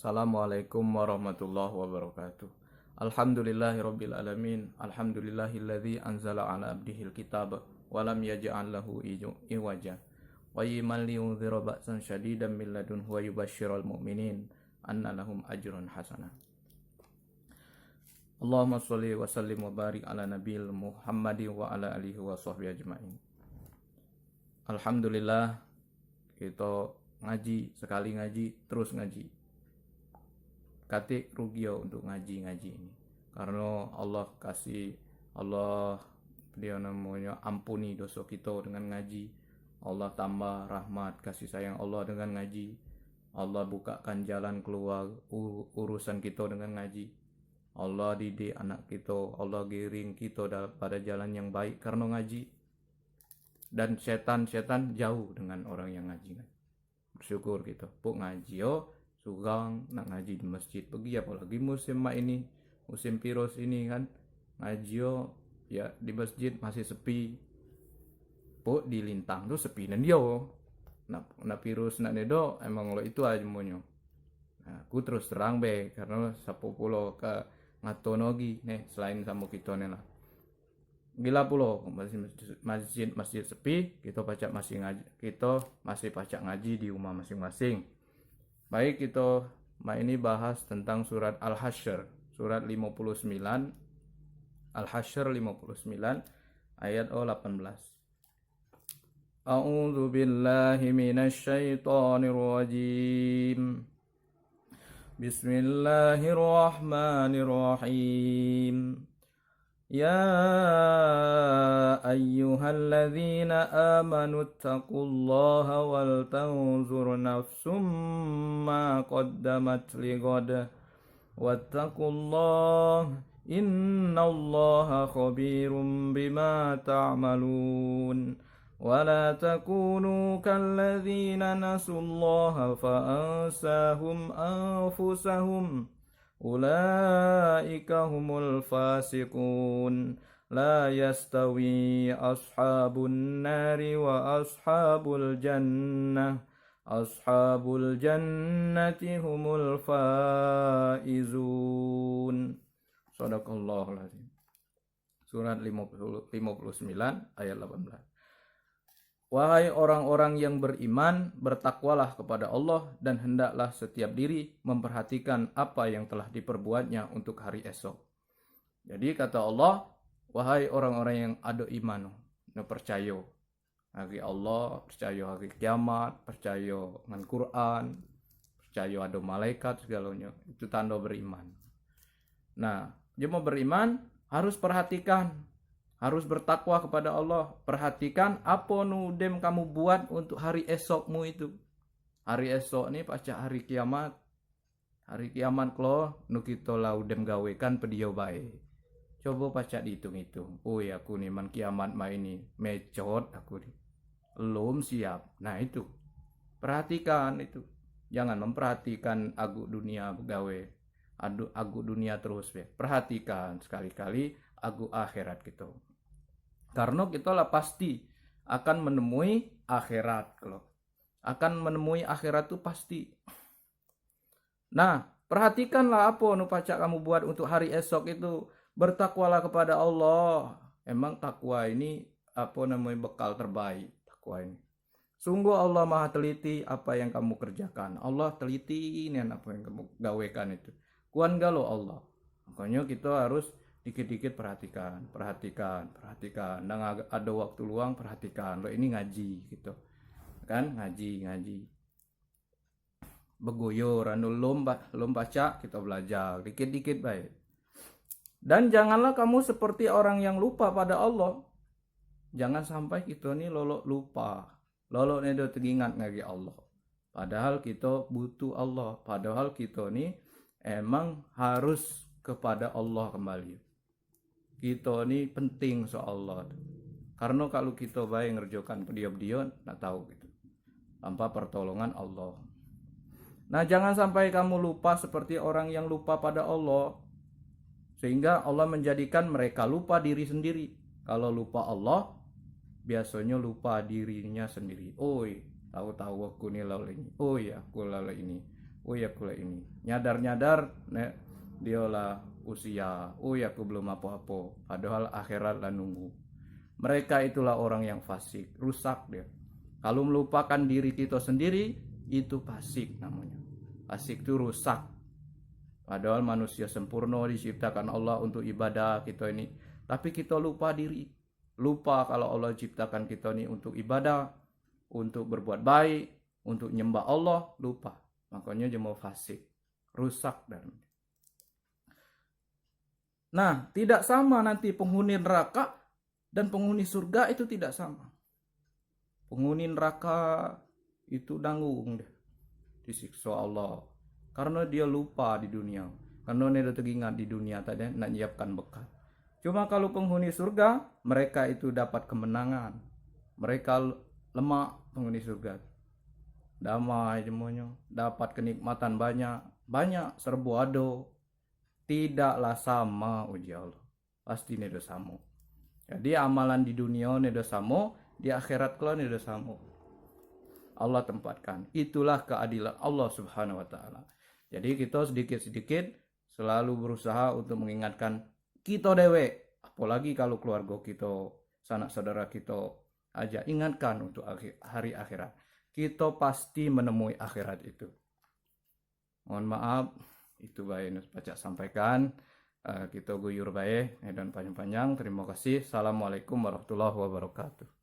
Assalamualaikum warahmatullahi wabarakatuh. Alhamdulillahirabbil alamin. Alhamdulillahilladzi anzala ala abdihil kitaba wa lam yaj'al lahu iwaja. Qayyiman liyunzira ba'san syadidan min ladunhu wa yubashshiral mu'minin anna lahum ajrun hasanah. Allahumma sholli wa sallim wa barik ala nabiyil Muhammadin wa ala alihi wa sahbihi ajmain. Alhamdulillah kita ngaji, sekali ngaji terus ngaji. Kate rugi untuk ngaji ini. Karena Allah dia namanya ampuni dosa kita dengan ngaji. Allah tambah rahmat kasih sayang Allah dengan ngaji. Allah bukakan jalan keluar urusan kita dengan ngaji. Allah didik anak kita, Allah giring kita pada jalan yang baik karena ngaji. Dan setan jauh dengan orang yang ngaji. Bersyukur kita. Puk ngaji sugang nak ngaji di masjid pergi, apalagi musim ini, musim virus ini kan, ngaji ya di masjid masih sepi. Puk di lintang tuh sepi dan dia nak virus nak nedo emang lo itu aja monyo. Nah, aku terus terang karena sapo pulo ke ngatonogi nih selain sama kita nih lah. Gila pulo masjid sepi, kita masih pacak ngaji di rumah masing-masing. Baik, kita ini bahas tentang surat Al-Hasyr, surat 59, Al-Hasyr 59 ayat 18. A'udzu billahi minasy syaithanir rajim. Bismillahirrahmanirrahim. يا أيها الذين آمنوا اتقوا الله ولتنظر نفس ما قدمت لغد واتقوا الله إن الله خبير بما تعملون ولا تكونوا كالذين نسوا الله فأنساهم أنفسهم أولئك هم الفاسقون لا يستوي أصحاب النار وأصحاب الجنة أصحاب الجنة هم الفائزون. Shadaqallahul azim. Surat 59 ayat 18. Wahai orang-orang yang beriman, bertakwalah kepada Allah dan hendaklah setiap diri memperhatikan apa yang telah diperbuatnya untuk hari esok. Jadi kata Allah, wahai orang-orang yang ada iman, percaya hari Allah, percaya hari kiamat, percaya dengan Quran, percaya ada malaikat segalanya, itu tanda beriman. Nah, dia mau beriman harus perhatikan, harus bertakwa kepada Allah. Perhatikan apa nudem kamu buat untuk hari esokmu itu. Hari esok ini pasca hari kiamat. Hari kiamat kalau nu kita laudem gawekan pedio bae. Coba pasca dihitung-hitung. Oh ya aku nih man kiamat ini mecot aku nih. Belum siap. Nah itu. Perhatikan itu. Jangan memperhatikan agu dunia gawe. Agu dunia terus be. Perhatikan sekali-kali agu akhirat gitu. Karena kita lah pasti akan menemui akhirat. Akan menemui akhirat itu pasti. Nah, perhatikanlah apa nu pacak kamu buat untuk hari esok itu. Bertakwalah kepada Allah. Emang takwa ini bekal terbaik. Takwa ini. Sungguh Allah maha teliti apa yang kamu kerjakan. Allah teliti ini apa yang kamu gawekan itu. Kuan galo Allah. Makanya kita harus dikit-dikit perhatikan. Dan ada waktu luang perhatikan. Lo ini ngaji gitu. Kan ngaji. Begoyor, lomba baca kita belajar dikit-dikit baik. Dan janganlah kamu seperti orang yang lupa pada Allah. Jangan sampai kita nih lupa. Nih do teringat ngagi Allah. Padahal kita butuh Allah. Padahal kita nih emang harus kepada Allah kembali. Kita ini penting soal Allah. Karena kalau kita baik ngerjakan dia nak tahu gitu. Tanpa pertolongan Allah. Nah, jangan sampai kamu lupa seperti orang yang lupa pada Allah. Sehingga Allah menjadikan mereka lupa diri sendiri. Kalau lupa Allah, biasanya lupa dirinya sendiri. Tahu-tahu aku nih lalu ini. Oh ya, aku lalu ini. oh ya kula ini nyadar-nyadar dialah usia, oh ya aku belum apa-apa, padahal akhirat lah nunggu. Mereka itulah orang yang fasik, rusak dia. Kalau melupakan diri kita sendiri, itu fasik namanya. Fasik itu rusak. Padahal manusia sempurna diciptakan Allah untuk ibadah kita ini. Tapi kita lupa diri. Lupa kalau Allah ciptakan kita ini untuk ibadah, untuk berbuat baik, untuk nyembah Allah, lupa. Makanya jemaah fasik, rusak dan. Nah, tidak sama nanti penghuni neraka dan penghuni surga itu tidak sama. Penghuni neraka itu nanggung deh disiksa Allah karena dia lupa di dunia. Karena dia teringat di dunia tadi nak nyiapkan bekal. Cuma kalau penghuni surga, mereka itu dapat kemenangan. Mereka lemak penghuni surga. Damai semuanya, dapat kenikmatan banyak serbu ado. Tidaklah sama uji Allah. Pasti nedo sama. Jadi amalan di dunia nedo sama, di akhirat kalau nedo sama. Allah tempatkan. Itulah keadilan Allah Subhanahu wa taala. Jadi kita sedikit-sedikit selalu berusaha untuk mengingatkan kita dewe, apalagi kalau keluarga kita, sanak saudara kita, aja ingatkan untuk hari akhirat. Kita pasti menemui akhirat itu. Mohon maaf, itu baik baca sampaikan. Kita guyur baik dan panjang-panjang. Terima kasih. Assalamualaikum warahmatullahi wabarakatuh.